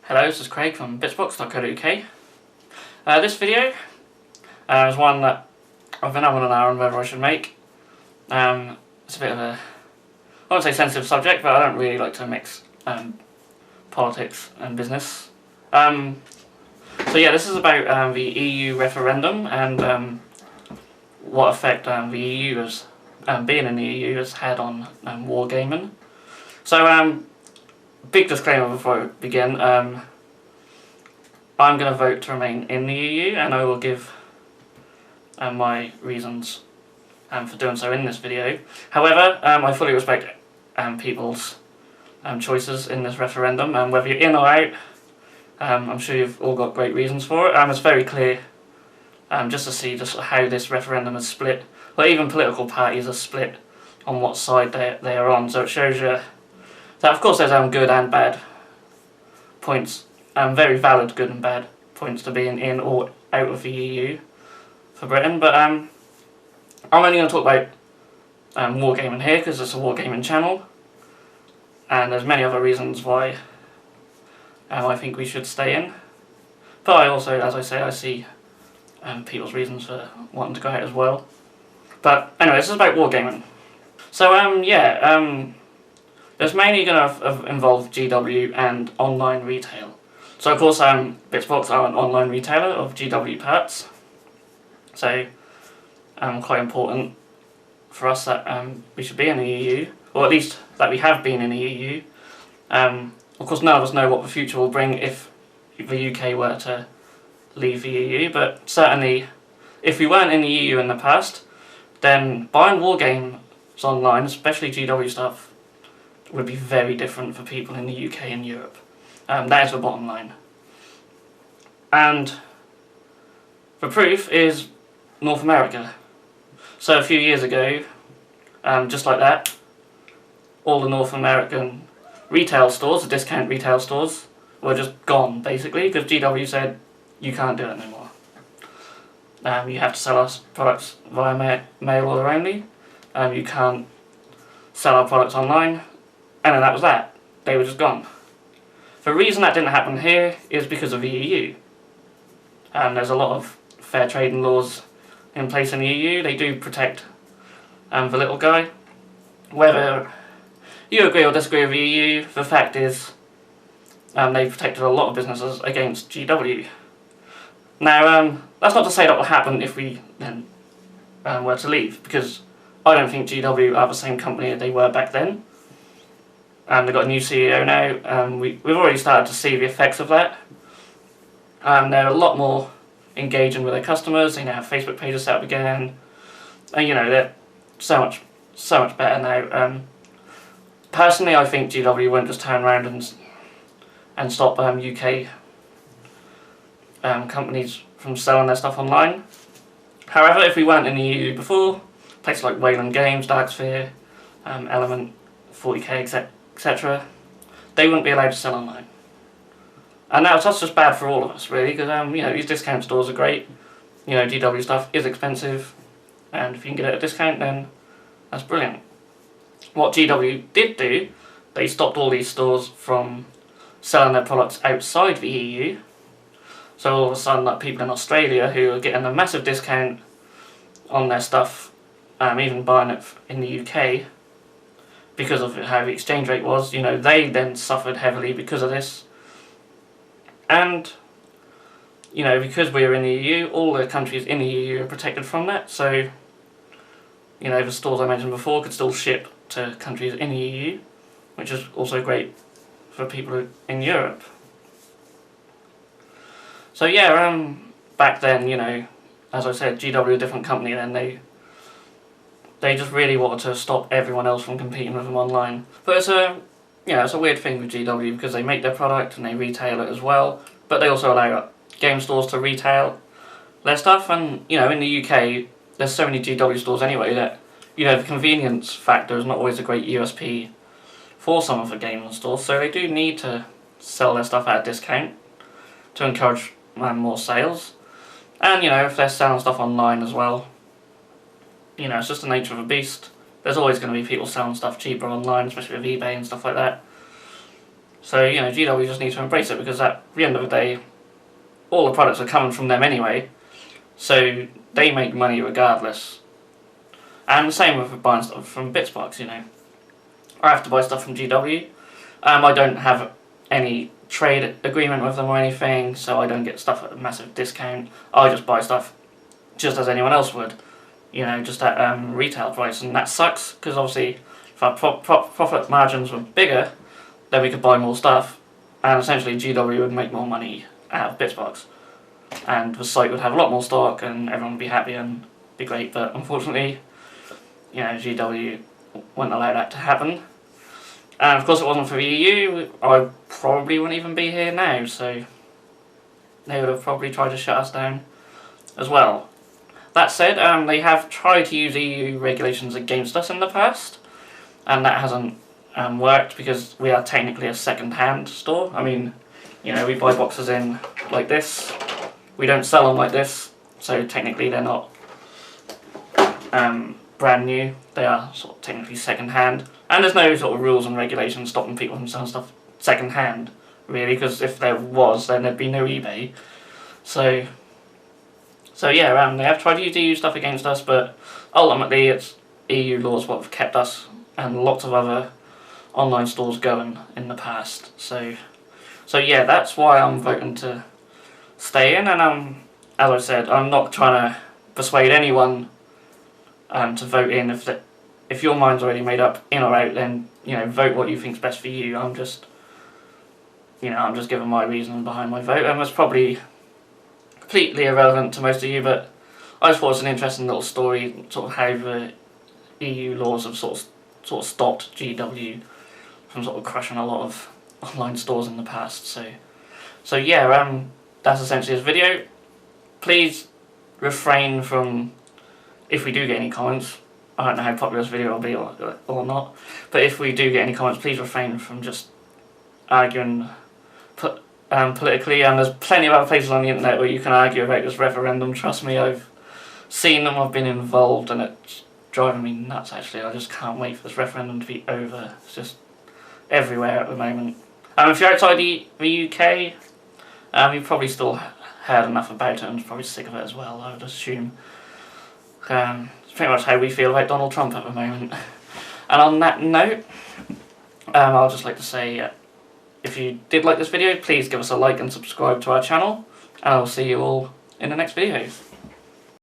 Hello, this is Craig from bitsbox.co.uk. This video is one that I've been having an hour on whether I should make. It's a bit of a, I won't say sensitive subject, but I don't really like to mix politics and business. So yeah, this is about the EU referendum and what effect the EU has, being in the EU has had on wargaming. So big disclaimer before I begin, I'm going to vote to remain in the EU, and I will give my reasons for doing so in this video. However, I fully respect people's choices in this referendum, and whether you're in or out, I'm sure you've all got great reasons for it. It's very clear just to see just how this referendum is split, or even political parties are split on what side they are on, so it shows you that of course there's good and bad points, very valid good and bad points to being in or out of the EU for Britain, but I'm only going to talk about wargaming here because it's a wargaming channel, and there's many other reasons why I think we should stay in, but I also, as I say, I see people's reasons for wanting to go out as well. But anyway, this is about wargaming. So it's mainly going to involve GW and online retail. So of course Bitsbox are an online retailer of GW parts, so quite important for us that we should be in the EU, or at least that we have been in the EU. Of course none of us know what the future will bring if the UK were to leave the EU, but certainly if we weren't in the EU in the past, then buying wargames online, especially GW stuff, would be very different for people in the UK and Europe. That is the bottom line. And the proof is North America. So a few years ago, just like that, all the North American retail stores, the discount retail stores, were just gone basically, because GW said you can't do it anymore. You have to sell us products via mail order only. You can't sell our products online. And then that was that. They were just gone. The reason that didn't happen here is because of the EU. There's a lot of fair trading laws in place in the EU. They do protect the little guy. Whether you agree or disagree with the EU, the fact is they've protected a lot of businesses against GW. Now, that's not to say that will happen if we then were to leave, because I don't think GW are the same company that they were back then. They've got a new CEO now. We've already started to see the effects of that. They're a lot more engaging with their customers. They now have Facebook pages set up again. And they're so much better now. Personally, I think GW won't just turn around and stop UK companies from selling their stuff online. However, if we weren't in the EU before, places like Wayland Games, Darksphere, Element, 40k, etc., they wouldn't be allowed to sell online. And now that's just bad for all of us, really, because these discount stores are great. GW stuff is expensive, and if you can get it at a discount, then that's brilliant. What GW did do, they stopped all these stores from selling their products outside the EU. So all of a sudden, like people in Australia who are getting a massive discount on their stuff, even buying it in the UK, because of how the exchange rate was, they then suffered heavily because of this. And, because we're in the EU, all the countries in the EU are protected from that, so, the stores I mentioned before could still ship to countries in the EU, which is also great for people in Europe. So yeah, back then, as I said, GW, a different company then, they just really wanted to stop everyone else from competing with them online. But it's a weird thing with GW, because they make their product and they retail it as well, but they also allow game stores to retail their stuff. And in the UK, there's so many GW stores anyway that the convenience factor is not always a great USP for some of the gaming stores, so they do need to sell their stuff at a discount to encourage more sales. And if they're selling stuff online as well, it's just the nature of a beast. There's always going to be people selling stuff cheaper online, especially with eBay and stuff like that. So, you know, GW just need to embrace it, because at the end of the day, all the products are coming from them anyway, so they make money regardless. And the same with buying stuff from Bitsbox, you know. I have to buy stuff from GW. I don't have any trade agreement with them or anything, so I don't get stuff at a massive discount. I just buy stuff just as anyone else would, you know, just at retail price, and that sucks, because obviously if our profit margins were bigger, then we could buy more stuff, and essentially GW would make more money out of Bitsbox, and the site would have a lot more stock, and everyone would be happy and be great. But unfortunately, you know, GW wouldn't allow that to happen. And of course, it wasn't for the EU, I probably wouldn't even be here now, so they would have probably tried to shut us down as well. That said, they have tried to use EU regulations against us in the past, and that hasn't worked, because we are technically a second-hand store. I mean, you know, we buy boxes in like this, we don't sell them like this, so technically they're not brand new, they are sort of technically second-hand, and there's no sort of rules and regulations stopping people from selling stuff second-hand, really, because if there was, then there'd be no eBay. So yeah, they have tried to use EU stuff against us, but ultimately it's EU laws what have kept us and lots of other online stores going in the past. So yeah, that's why I'm voting to stay in, and as I said, I'm not trying to persuade anyone to vote in. If your mind's already made up, in or out, then, you know, vote what you think's best for you. I'm just giving my reasoning behind my vote, and it's probably completely irrelevant to most of you, but I just thought it was an interesting little story, sort of how the EU laws have sort of stopped GW from sort of crushing a lot of online stores in the past. So yeah, that's essentially this video. Please refrain from, if we do get any comments, I don't know how popular this video will be or not, but if we do get any comments, please refrain from just arguing politically, and there's plenty of other places on the internet where you can argue about this referendum. Trust me, I've seen them, I've been involved, and it's driving me nuts actually. I just can't wait for this referendum to be over. It's just everywhere at the moment. If you're outside the UK, you've probably still heard enough about it and probably sick of it as well, I would assume. It's pretty much how we feel about Donald Trump at the moment. And on that note, I'll just like to say, if you did like this video, please give us a like and subscribe to our channel, and I'll see you all in the next video.